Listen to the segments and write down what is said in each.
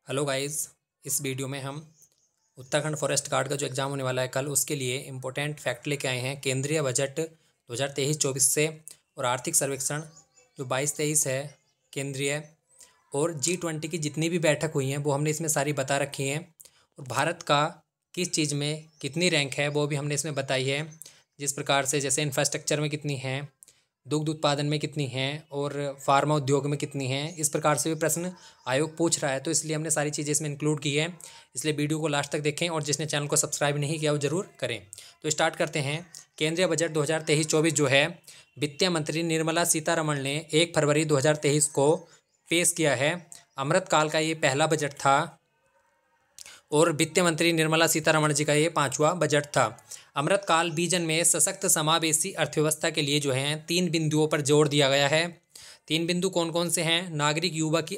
Hello guys. इस video में हम उत्तराखंड फॉरेस्ट गार्ड का जो एग्ज़ाम होने वाला है कल, उसके लिए इम्पोर्टेंट फैक्ट लेके आए हैं। केंद्रीय बजट 2023-24 से और आर्थिक सर्वेक्षण जो 22-23 है केंद्रीय, और G20 की जितनी भी बैठक हुई हैं वो हमने इसमें सारी बता रखी हैं। और भारत का किस चीज़ में कितनी रैंक है वो भी हमने इसमें बताई है। जिस प्रकार से जैसे इंफ्रास्ट्रक्चर में कितनी है, दुग्ध उत्पादन में कितनी हैं और फार्मा उद्योग में कितनी हैं, इस प्रकार से भी प्रश्न आयोग पूछ रहा है। तो इसलिए हमने सारी चीज़ें इसमें इंक्लूड की है। इसलिए वीडियो को लास्ट तक देखें और जिसने चैनल को सब्सक्राइब नहीं किया वो ज़रूर करें। तो स्टार्ट करते हैं। केंद्रीय बजट 2023-24 जो है वित्त मंत्री निर्मला सीतारमण ने 1 फरवरी 2023 को पेश किया है। अमृतकाल का ये पहला बजट था और वित्त मंत्री निर्मला सीतारमण जी का ये 5वां बजट था। अमृतकाल विजन में सशक्त समावेशी अर्थव्यवस्था के लिए जो है 3 बिंदुओं पर जोर दिया गया है। 3 बिंदु कौन कौन से हैं? नागरिक युवा की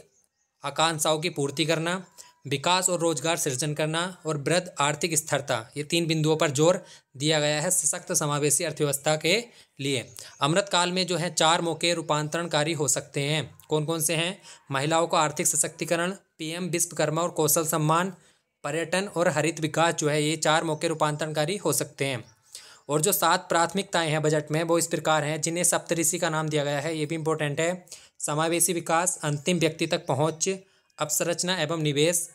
आकांक्षाओं की पूर्ति करना, विकास और रोजगार सृजन करना और वृहद आर्थिक स्थिरता। ये 3 बिंदुओं पर जोर दिया गया है सशक्त समावेशी अर्थव्यवस्था के लिए। अमृतकाल में जो है 4 मौके रूपांतरणकारी हो सकते हैं। कौन कौन से हैं? महिलाओं का आर्थिक सशक्तिकरण, PM विश्वकर्मा और कौशल सम्मान, पर्यटन और हरित विकास जो है ये 4 मौके रूपांतरणकारी हो सकते हैं। और जो 7 प्राथमिकताएं हैं बजट में वो इस प्रकार हैं, जिन्हें सप्तऋषि का नाम दिया गया है। ये भी इंपॉर्टेंट है। समावेशी विकास, अंतिम व्यक्ति तक पहुंच, अवसंरचना एवं निवेश,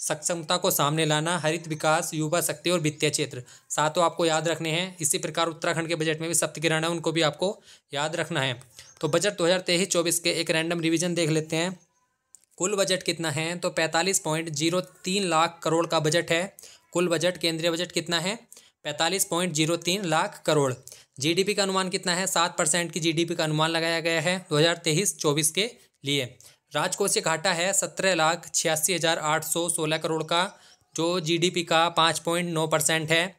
सक्षमता को सामने लाना, हरित विकास, युवा शक्ति और वित्तीय क्षेत्र। सातों आपको याद रखने हैं। इसी प्रकार उत्तराखंड के बजट में भी सप्तकिरण है, उनको भी आपको याद रखना है। तो बजट 2023-24 के एक रैंडम रिवीजन देख लेते हैं। कुल बजट कितना है? तो 45.03 लाख करोड़ का बजट है। कुल बजट, केंद्रीय बजट कितना है? 45.03 लाख करोड़। GDP का अनुमान कितना है? 7% की GDP का अनुमान लगाया गया है 2023-24 के लिए। राजकोषीय घाटा है 17,86,816 करोड़ का, जो GDP का 5.9% है।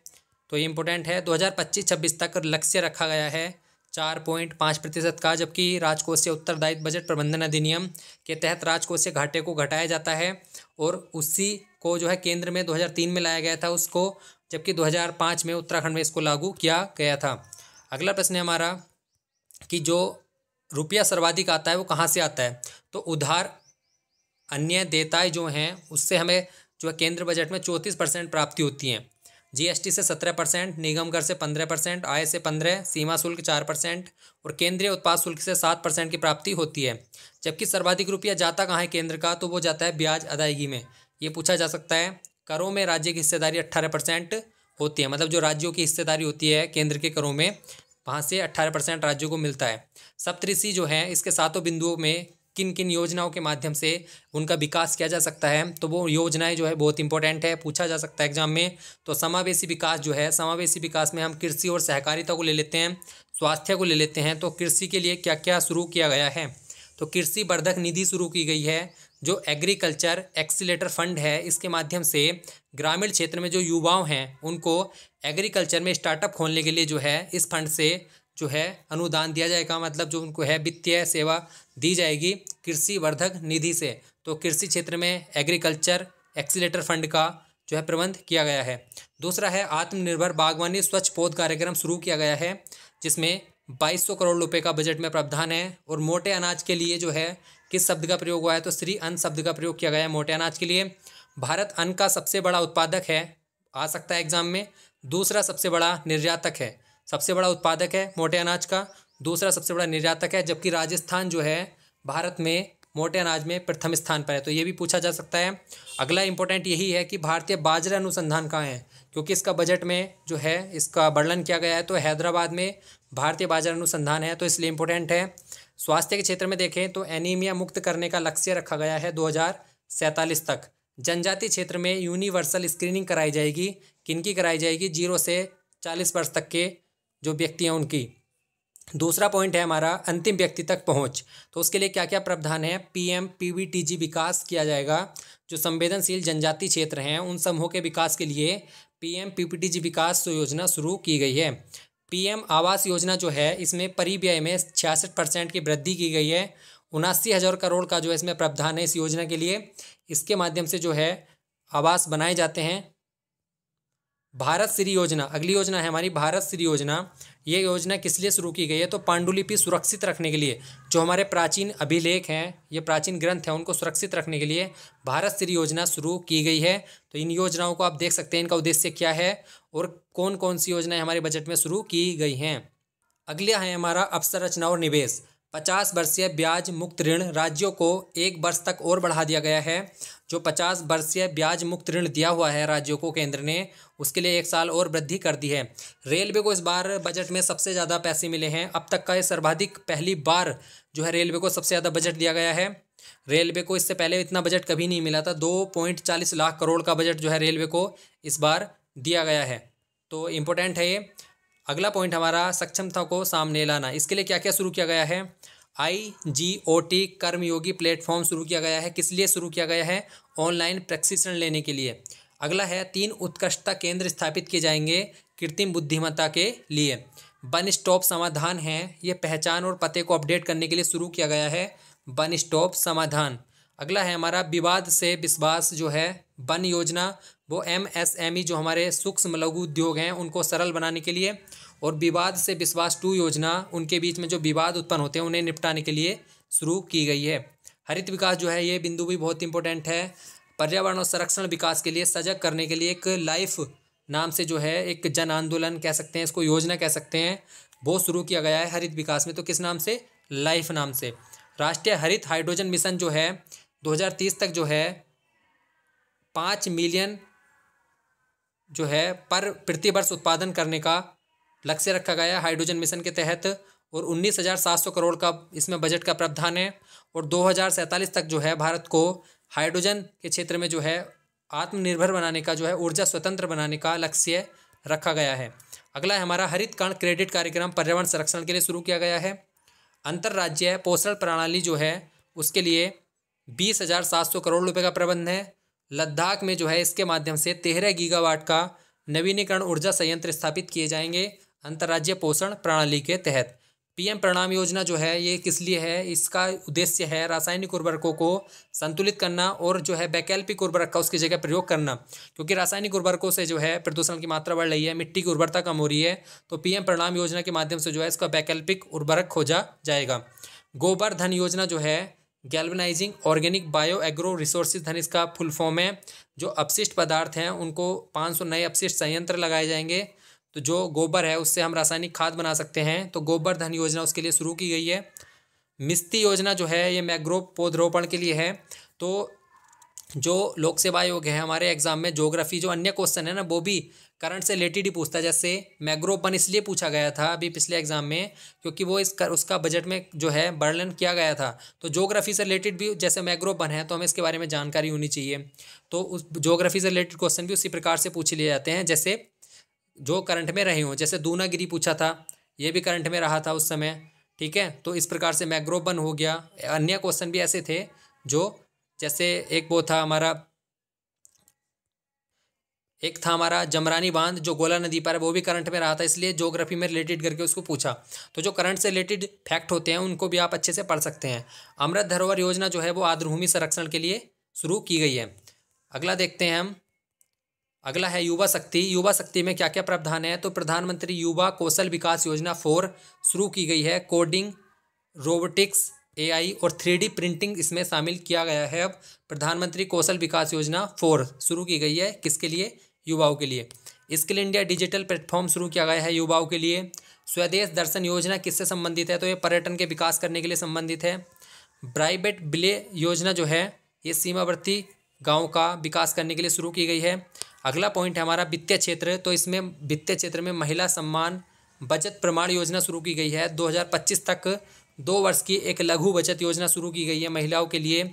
तो ये इंपॉर्टेंट है। 2025-26 तक लक्ष्य रखा गया है 4.5% का, जबकि राजकोषीय उत्तरदायित्व बजट प्रबंधन अधिनियम के तहत राजकोषीय घाटे को घटाया जाता है और उसी को जो है केंद्र में 2003 में लाया गया था उसको, जबकि 2005 में उत्तराखंड में इसको लागू किया गया था। अगला प्रश्न है हमारा कि जो रुपया सर्वाधिक आता है वो कहाँ से आता है? तो उधार अन्य देयताएं जो हैं उससे हमें जो है केंद्र बजट में 34% प्राप्ति होती हैं। GST से 17%, निगम कर से 15%, आय से 15%, सीमा शुल्क 4% और केंद्रीय उत्पाद शुल्क से 7% की प्राप्ति होती है। जबकि सर्वाधिक रुपया जाता कहाँ है केंद्र का? तो वो जाता है ब्याज अदायगी में। ये पूछा जा सकता है। करों में राज्य की हिस्सेदारी 18% होती है, मतलब जो राज्यों की हिस्सेदारी होती है केंद्र के करों में, वहाँ से 18% राज्यों को मिलता है। सप्तऋषि जो है इसके 7 बिंदुओं में किन किन योजनाओं के माध्यम से उनका विकास किया जा सकता है? तो वो योजनाएं जो है बहुत इंपॉर्टेंट है, पूछा जा सकता है एग्जाम में। तो समावेशी विकास जो है, समावेशी विकास में हम कृषि और सहकारिता को ले लेते हैं, स्वास्थ्य को ले लेते हैं। तो कृषि के लिए क्या क्या शुरू किया गया है? तो कृषि वर्धक निधि शुरू की गई है, जो एग्रीकल्चर एक्सीलेटर फंड है। इसके माध्यम से ग्रामीण क्षेत्र में जो युवाओं हैं उनको एग्रीकल्चर में स्टार्टअप खोलने के लिए जो है इस फंड से जो है अनुदान दिया जाएगा, मतलब जो उनको है वित्तीय सेवा दी जाएगी कृषि वर्धक निधि से। तो कृषि क्षेत्र में एग्रीकल्चर एक्सीलेटर फंड का जो है प्रबंध किया गया है। दूसरा है आत्मनिर्भर बागवानी स्वच्छ पौध कार्यक्रम शुरू किया गया है, जिसमें 2200 करोड़ रुपए का बजट में प्रावधान है। और मोटे अनाज के लिए जो है किस शब्द का प्रयोग हुआ है? तो श्री अन्न शब्द का प्रयोग किया गया है मोटे अनाज के लिए। भारत अन्न का सबसे बड़ा उत्पादक है, आ सकता है एग्जाम में। दूसरा सबसे बड़ा निर्यातक है। सबसे बड़ा उत्पादक है मोटे अनाज का, दूसरा सबसे बड़ा निर्यातक है, जबकि राजस्थान जो है भारत में मोटे अनाज में प्रथम स्थान पर है। तो ये भी पूछा जा सकता है। अगला इंपॉर्टेंट यही है कि भारतीय बाजरा अनुसंधान कहाँ है, क्योंकि इसका बजट में जो है इसका वर्णन किया गया है। तो हैदराबाद में भारतीय बाजरा अनुसंधान है, तो इसलिए इंपॉर्टेंट है। स्वास्थ्य के क्षेत्र में देखें तो एनीमिया मुक्त करने का लक्ष्य रखा गया है 2047 तक। जनजातीय क्षेत्र में यूनिवर्सल स्क्रीनिंग कराई जाएगी। किनकी कराई जाएगी? 0 से 40 वर्ष तक के जो व्यक्ति हैं उनकी। दूसरा पॉइंट है हमारा अंतिम व्यक्ति तक पहुंच। तो उसके लिए क्या क्या प्रावधान है? PM PBTG विकास किया जाएगा। जो संवेदनशील जनजातीय क्षेत्र हैं उन समूहों के विकास के लिए PM PBTG विकास योजना शुरू की गई है। PM आवास योजना जो है इसमें परिव्यय में 66% की वृद्धि की गई है। 79,000 करोड़ का जो है इसमें प्रावधान है इस योजना के लिए। इसके माध्यम से जो है आवास बनाए जाते हैं। भारत श्री योजना, अगली योजना है हमारी भारत श्री योजना। ये योजना किस लिए शुरू की गई है? तो पांडुलिपि सुरक्षित रखने के लिए, जो हमारे प्राचीन अभिलेख हैं, ये प्राचीन ग्रंथ हैं, उनको सुरक्षित रखने के लिए भारत श्री योजना शुरू की गई है। तो इन योजनाओं को आप देख सकते हैं, इनका उद्देश्य क्या है और कौन कौन सी योजनाएं हमारे बजट में शुरू की गई हैं। अगला है हमारा अवसंरचना और निवेश। 50 वर्षीय ब्याज मुक्त ऋण राज्यों को 1 वर्ष तक और बढ़ा दिया गया है। जो 50 वर्षीय ब्याज मुक्त ऋण दिया हुआ है राज्यों को केंद्र ने, उसके लिए 1 साल और वृद्धि कर दी है। रेलवे को इस बार बजट में सबसे ज़्यादा पैसे मिले हैं। अब तक का ये सर्वाधिक, पहली बार जो है रेलवे को सबसे ज़्यादा बजट दिया गया है। रेलवे को इससे पहले इतना बजट कभी नहीं मिला था। 2.40 लाख करोड़ का बजट जो है रेलवे को इस बार दिया गया है। तो इम्पोर्टेंट है ये। अगला पॉइंट हमारा सक्षमता को सामने लाना। इसके लिए क्या क्या शुरू किया गया है? IGOT कर्मयोगी प्लेटफॉर्म शुरू किया गया है। किस लिए शुरू किया गया है? ऑनलाइन प्रशिक्षण लेने के लिए। अगला है 3 उत्कृष्टता केंद्र स्थापित किए जाएंगे कृत्रिम बुद्धिमत्ता के लिए। वन स्टॉप समाधान है, ये पहचान और पते को अपडेट करने के लिए शुरू किया गया है, वन स्टॉप समाधान। अगला है हमारा विवाद से विश्वास जो है वन योजना, वो MSME जो हमारे सूक्ष्म लघु उद्योग हैं उनको सरल बनाने के लिए, और विवाद से विश्वास 2 योजना, उनके बीच में जो विवाद उत्पन्न होते हैं उन्हें निपटाने के लिए शुरू की गई है। हरित विकास जो है, ये बिंदु भी बहुत इंपॉर्टेंट है। पर्यावरण और संरक्षण विकास के लिए सजग करने के लिए एक लाइफ नाम से जो है एक जन आंदोलन कह सकते हैं, इसको योजना कह सकते हैं, वो शुरू किया गया है हरित विकास में। तो किस नाम से? लाइफ नाम से। राष्ट्रीय हरित हाइड्रोजन मिशन जो है 2030 तक जो है 5 मिलियन जो है पर प्रति वर्ष उत्पादन करने का लक्ष्य रखा गया है हाइड्रोजन मिशन के तहत, और 19,700 करोड़ का इसमें बजट का प्रावधान है। और 2047 तक जो है भारत को हाइड्रोजन के क्षेत्र में जो है आत्मनिर्भर बनाने का, जो है ऊर्जा स्वतंत्र बनाने का लक्ष्य रखा गया है। अगला है हमारा हरित कर्ण क्रेडिट कार्यक्रम पर्यावरण संरक्षण के लिए शुरू किया गया है। अंतर्राज्यीय पोषण प्रणाली जो है उसके लिए 20,700 करोड़ रुपए का प्रबंध है। लद्दाख में जो है इसके माध्यम से 13 गीगावाट का नवीनीकरण ऊर्जा संयंत्र स्थापित किए जाएंगे अंतर्राज्यीय पोषण प्रणाली के तहत। PM प्रणाम योजना जो है ये किस लिए है? इसका उद्देश्य है रासायनिक उर्वरकों को संतुलित करना और जो है वैकल्पिक उर्वरक का उसकी जगह प्रयोग करना, क्योंकि रासायनिक उर्वरकों से जो है प्रदूषण की मात्रा बढ़ रही है, मिट्टी की उर्वरता कम हो रही है। तो PM प्रणाम योजना के माध्यम से जो है इसका वैकल्पिक उर्वरक खोजा जाएगा। गोबर धन योजना जो है galvanising organic bio agro resources धन इसका फुल फॉर्म है। जो अपशिष्ट पदार्थ हैं उनको 500 नए अपशिष्ट संयंत्र लगाए जाएंगे। तो जो गोबर है उससे हम रासायनिक खाद बना सकते हैं, तो गोबर धन योजना उसके लिए शुरू की गई है। मिस्ती योजना जो है ये मैंग्रोव पौधरोपण के लिए है। तो जो लोक सेवा आयोग है हमारे एग्जाम में ज्योग्राफी जो अन्य क्वेश्चन है ना, वो भी करंट से रिलेटेड ही पूछता है। जैसे मैंग्रोव वन इसलिए पूछा गया था अभी पिछले एग्जाम में क्योंकि वो उसका बजट में जो है वर्णन किया गया था। तो ज्योग्राफी से रिलेटेड भी जैसे मैंग्रोव वन है तो हमें इसके बारे में जानकारी होनी चाहिए। तो उस ज्योग्राफी से रिलेटेड क्वेश्चन भी उसी प्रकार से पूछ लिए जाते हैं जैसे जो करंट में रहे हों। जैसे दूनागिरी पूछा था, ये भी करंट में रहा था उस समय, ठीक है। तो इस प्रकार से मैंग्रोव वन हो गया। अन्य क्वेश्चन भी ऐसे थे जो जैसे एक वो था हमारा जमरानी बांध जो गोला नदी पर है, वो भी करंट में रहा था, इसलिए ज्योग्राफी में रिलेटेड करके उसको पूछा। तो जो करंट से रिलेटेड फैक्ट होते हैं उनको भी आप अच्छे से पढ़ सकते हैं। अमृत धरोहर योजना जो है वो आर्द्रभूमि संरक्षण के लिए शुरू की गई है। अगला देखते हैं हम। अगला है युवा शक्ति। युवा शक्ति में क्या क्या प्रावधान है? तो प्रधानमंत्री युवा कौशल विकास योजना 4 शुरू की गई है। कोडिंग, रोबोटिक्स, AI और 3D प्रिंटिंग इसमें शामिल किया गया है। अब प्रधानमंत्री कौशल विकास योजना 4 शुरू की गई है, किसके लिए? युवाओं के लिए। स्किल इंडिया डिजिटल प्लेटफॉर्म शुरू किया गया है युवाओं के लिए। स्वदेश दर्शन योजना किससे संबंधित है? तो ये पर्यटन के विकास करने के लिए संबंधित है। ब्राइबेट बिले योजना जो है ये सीमावर्ती गाँव का विकास करने के लिए शुरू की गई है। अगला पॉइंट है हमारा वित्तीय क्षेत्र। तो इसमें वित्तीय क्षेत्र में महिला सम्मान बचत प्रमाण योजना शुरू की गई है। 2025 तक 2 वर्ष की एक लघु बचत योजना शुरू की गई है महिलाओं के लिए।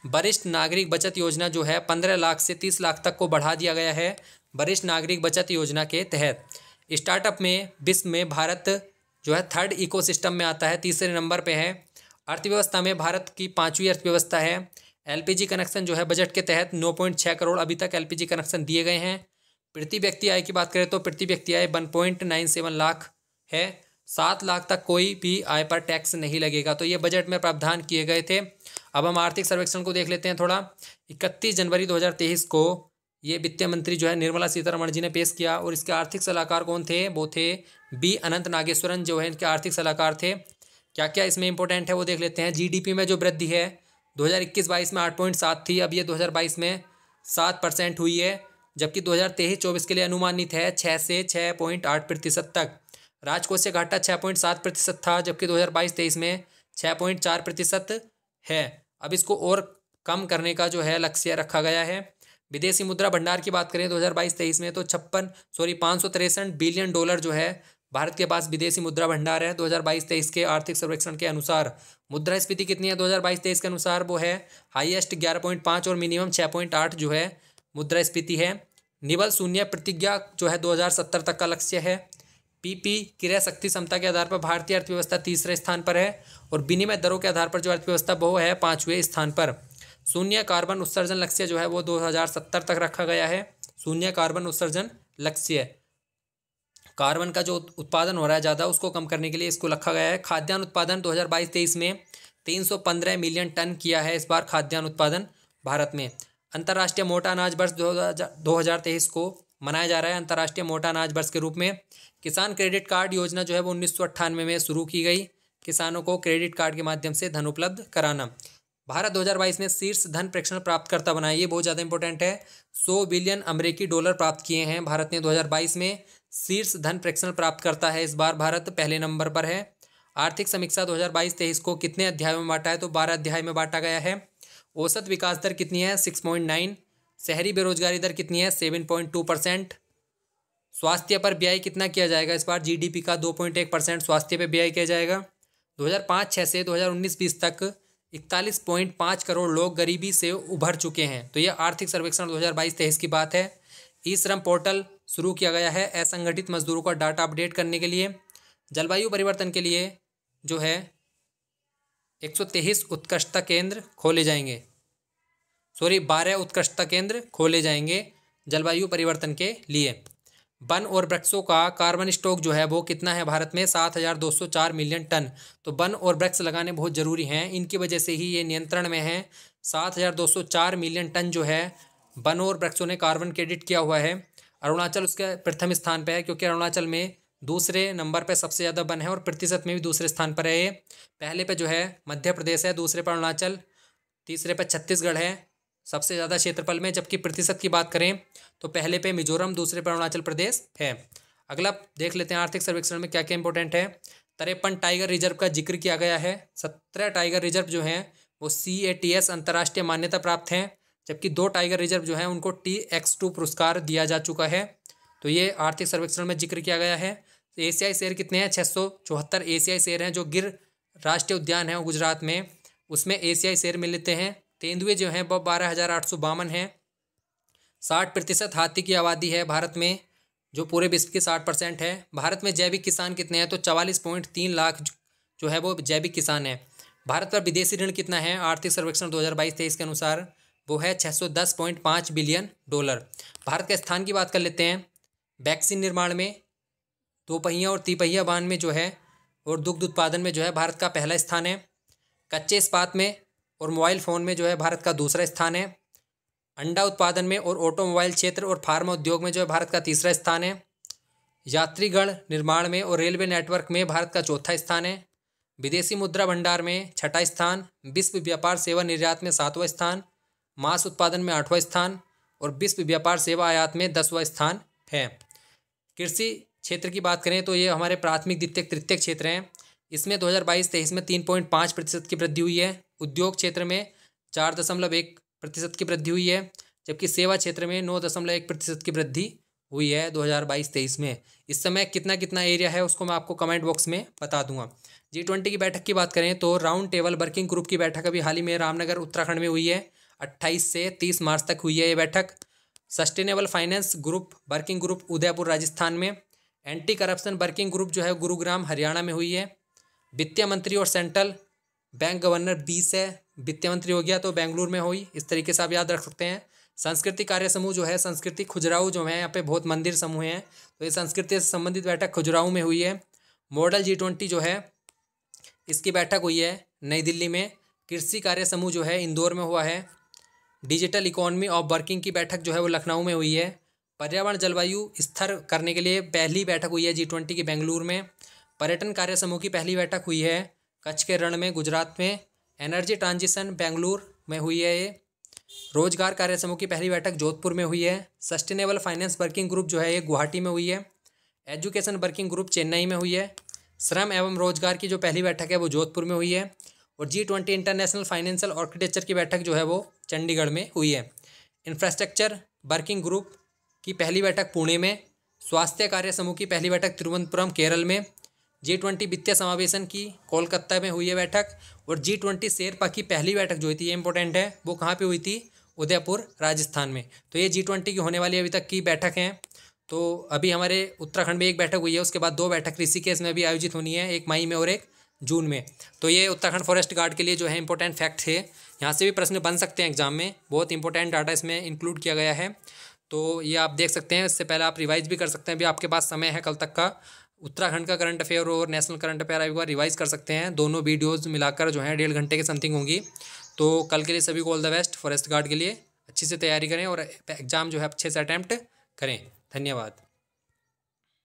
वरिष्ठ नागरिक बचत योजना जो है 15 लाख से 30 लाख तक को बढ़ा दिया गया है वरिष्ठ नागरिक बचत योजना के तहत। स्टार्टअप में विश्व में भारत जो है 3rd इकोसिस्टम में आता है, 3रे नंबर पे है। अर्थव्यवस्था में भारत की 5वीं अर्थव्यवस्था है। LPG कनेक्शन जो है बजट के तहत 9.6 करोड़ अभी तक LPG कनेक्शन दिए गए हैं। प्रति व्यक्ति आय की बात करें तो प्रति व्यक्ति आय 1.97 लाख है। 7 लाख तक कोई भी आय पर टैक्स नहीं लगेगा। तो ये बजट में प्रावधान किए गए थे। अब हम आर्थिक सर्वेक्षण को देख लेते हैं थोड़ा। 31 जनवरी 2023 को ये वित्त मंत्री जो है निर्मला सीतारमण जी ने पेश किया। और इसके आर्थिक सलाहकार कौन थे? वो थे बी अनंत नागेश्वरन जो है इनके आर्थिक सलाहकार थे। क्या क्या इसमें इंपॉर्टेंट है वो देख लेते हैं। जीडीपी में जो वृद्धि है 2021-22 में 8.7 थी, अब ये 2022 में 7% हुई है, जबकि 2023-24 के लिए अनुमानित है 6 से 6.8% तक। राजकोषीय घाटा 6.7% था, जबकि 2022-23 में 6.4% है। अब इसको और कम करने का जो है लक्ष्य रखा गया है। विदेशी मुद्रा भंडार की बात करें 2022-23 में तो 563 बिलियन डॉलर जो है भारत के पास विदेशी मुद्रा भंडार है। 2022-23 के आर्थिक सर्वेक्षण के अनुसार मुद्रास्फीति कितनी है 2022-23 के अनुसार? वो है हाईएस्ट 11.5 और मिनिमम 6.8 जो है मुद्रास्फीति है। निबल शून्य प्रतिज्ञा जो है 2070 तक का लक्ष्य है। पीपी क्रय शक्ति क्षमता के आधार पर भारतीय अर्थव्यवस्था तीसरे स्थान पर है और विनिमय दरों के आधार पर जो अर्थव्यवस्था वो है 5वें स्थान पर। शून्य कार्बन उत्सर्जन लक्ष्य जो है वो 2070 तक रखा गया है। शून्य कार्बन उत्सर्जन लक्ष्य, कार्बन का जो उत्पादन हो रहा है ज़्यादा उसको कम करने के लिए इसको रखा गया है। खाद्यान्न उत्पादन 2022-23 में 315 मिलियन टन किया है इस बार खाद्यान्न उत्पादन भारत में। अंतर्राष्ट्रीय मोटा अनाज वर्ष 2023 को मनाया जा रहा है अंतर्राष्ट्रीय मोटा अनाज वर्ष के रूप में। किसान क्रेडिट कार्ड योजना जो है वो 1998 में शुरू की गई, किसानों को क्रेडिट कार्ड के माध्यम से धन उपलब्ध कराना। भारत 2022 में शीर्ष धन प्रेषण प्राप्तकर्ता बना, ये बहुत ज़्यादा इंपॉर्टेंट है। 100 बिलियन अमेरिकी डॉलर प्राप्त किए हैं भारत ने 2022 में। शीर्ष धन प्रेषण प्राप्तकर्ता है इस बार भारत, पहले नंबर पर है। आर्थिक समीक्षा 2022-23 को कितने अध्यायों में बांटा है? तो 12 अध्याय में बांटा गया है। औसत विकास दर कितनी है? 6.9। शहरी बेरोजगारी दर कितनी है? 7.2%। स्वास्थ्य पर व्यय कितना किया जाएगा इस बार? जीडीपी का 2.1% स्वास्थ्य पर व्यय किया जाएगा। 2005-06 से 2019-20 तक 41.5 करोड़ लोग गरीबी से उभर चुके हैं। तो यह आर्थिक सर्वेक्षण 2022-23 की बात है। ई श्रम पोर्टल शुरू किया गया है असंगठित मजदूरों का डाटा अपडेट करने के लिए। जलवायु परिवर्तन के लिए जो है 123 उत्कृष्टता केंद्र खोले जाएंगे, 12 उत्कृष्टता केंद्र खोले जाएंगे जलवायु परिवर्तन के लिए। वन और वृक्षों का कार्बन स्टॉक जो है वो कितना है भारत में? 7,204 मिलियन टन। तो वन और वृक्ष लगाने बहुत ज़रूरी हैं, इनकी वजह से ही ये नियंत्रण में है। 7,204 मिलियन टन जो है वन और वृक्षों ने कार्बन क्रेडिट किया हुआ है। अरुणाचल उसके प्रथम स्थान पर है, क्योंकि अरुणाचल में दूसरे नंबर पर सबसे ज़्यादा वन है और प्रतिशत में भी दूसरे स्थान पर है। ये पहले पे जो है मध्य प्रदेश है, दूसरे पर अरुणाचल, तीसरे पर छत्तीसगढ़ है सबसे ज़्यादा क्षेत्रफल में। जबकि प्रतिशत की बात करें तो पहले पे मिजोरम, दूसरे पर अरुणाचल प्रदेश है। अगला देख लेते हैं आर्थिक सर्वेक्षण में क्या क्या इंपॉर्टेंट है। 53 टाइगर रिजर्व का जिक्र किया गया है। 17 टाइगर रिजर्व जो हैं वो CATS अंतर्राष्ट्रीय मान्यता प्राप्त हैं, जबकि 2 टाइगर रिजर्व जो हैं उनको TX2 पुरस्कार दिया जा चुका है। तो ये आर्थिक सर्वेक्षण में जिक्र किया गया है। एशियाई शेर कितने हैं? 674 एशियाई शेर हैं। जो गिर राष्ट्रीय उद्यान है गुजरात में, उसमें एशियाई शेर मिलते हैं। तेंदुए जो हैं वो 12,852 हैं। 60% हाथी की आबादी है भारत में, जो पूरे विश्व की 60% है। भारत में जैविक किसान कितने हैं? तो 44.3 लाख जो है वो जैविक किसान हैं। भारत पर विदेशी ऋण कितना है? आर्थिक सर्वेक्षण 2022-23 के अनुसार वो है 610.5 बिलियन डॉलर। भारत के स्थान की बात कर लेते हैं। वैक्सीन निर्माण में, दोपहिया और तिपहिया वाहन में जो है और दुग्ध उत्पादन में जो है भारत का पहला स्थान है। कच्चे इस्पात में और मोबाइल फ़ोन में जो है भारत का दूसरा स्थान है। अंडा उत्पादन में और ऑटोमोबाइल क्षेत्र और फार्मा उद्योग में जो है भारत का तीसरा स्थान है। यात्रीगण निर्माण में और रेलवे नेटवर्क में भारत का चौथा स्थान है। विदेशी मुद्रा भंडार में 6ठा स्थान। विश्व व्यापार सेवा निर्यात में 7वां स्थान। मांस उत्पादन में 8वां स्थान और विश्व व्यापार सेवा आयात में 10वां स्थान है। कृषि क्षेत्र की बात करें तो ये हमारे प्राथमिक, द्वितीयक, तृतीयक क्षेत्र हैं। इसमें 2022-23 में 3.5% की वृद्धि हुई है। उद्योग क्षेत्र में 4.1% की वृद्धि हुई है, जबकि सेवा क्षेत्र में 9.1% की वृद्धि हुई है 2022-23 में। इस समय कितना कितना एरिया है उसको मैं आपको कमेंट बॉक्स में बता दूंगा। G20 की बैठक की बात करें तो राउंड टेबल वर्किंग ग्रुप की बैठक अभी हाल ही में रामनगर उत्तराखंड में हुई है। 28 से 30 मार्च तक हुई है ये बैठक। Sustainable finance group working group Udaipur Rajasthan में। एंटी करप्शन वर्किंग ग्रुप जो है गुरुग्राम हरियाणा में हुई है। वित्तीय मंत्री और सेंट्रल बैंक गवर्नर 20 है, वित्तीय मंत्री हो गया तो बेंगलुरु में हुई। इस तरीके से आप याद रख सकते हैं। संस्कृति कार्य समूह जो है, संस्कृति खजुराहो जो है, यहाँ पे बहुत मंदिर समूह हैं, तो ये संस्कृति से संबंधित बैठक खजुराहो में हुई है। मॉडल G20 जो है इसकी बैठक हुई है नई दिल्ली में। कृषि कार्य समूह जो है इंदौर में हुआ है। डिजिटल इकोनॉमी ऑफ वर्किंग की बैठक जो है वो लखनऊ में हुई है। पर्यावरण जलवायु स्थिर करने के लिए पहली बैठक हुई है G20 की बेंगलुरु में। पर्यटन कार्य समूह की पहली बैठक हुई है कच्छ के रण में, गुजरात में। एनर्जी ट्रांजिशन बेंगलुरु में हुई है ये। रोजगार कार्य समूह की पहली बैठक जोधपुर में हुई है। सस्टेनेबल फाइनेंस वर्किंग ग्रुप जो है ये गुवाहाटी में हुई है। एजुकेशन वर्किंग ग्रुप चेन्नई में हुई है। श्रम एवं रोजगार की जो पहली बैठक है वो जोधपुर में हुई है। और G20 इंटरनेशनल फाइनेंशियल आर्किटेक्चर की बैठक जो है वो चंडीगढ़ में हुई है। इंफ्रास्ट्रक्चर वर्किंग ग्रुप की पहली बैठक पुणे में। स्वास्थ्य कार्य समूह की पहली बैठक तिरुवनंतपुरम केरल में। G20 वित्तीय समावेशन की कोलकाता में हुई है बैठक। और G20 शेरपा की पहली बैठक जो हुई थी, ये इंपॉर्टेंट है, वो कहाँ पे हुई थी? उदयपुर राजस्थान में। तो ये G20 की होने वाली अभी तक की बैठक हैं। तो अभी हमारे उत्तराखंड में एक बैठक हुई है, उसके बाद 2 बैठक ऋषिकेश में भी आयोजित होनी है, एक मई में और एक जून में। तो ये उत्तराखंड फॉरेस्ट गार्ड के लिए जो है इंपॉर्टेंट फैक्ट है, यहाँ से भी प्रश्न बन सकते हैं एग्जाम में, बहुत इंपॉर्टेंट डाटा इसमें इंक्लूड किया गया है। तो ये आप देख सकते हैं, इससे पहले आप रिवाइज भी कर सकते हैं, अभी आपके पास समय है कल तक का। उत्तराखंड का करंट अफेयर और नेशनल करंट अफेयर आप एक बार रिवाइज कर सकते हैं, दोनों वीडियोज़ मिलाकर जो है 1.5 घंटे के समथिंग होंगी। तो कल के लिए सभी को all the best, forest guard के लिए अच्छी से तैयारी करें और एग्ज़ाम जो है अच्छे से अटैम्प्ट करें। धन्यवाद।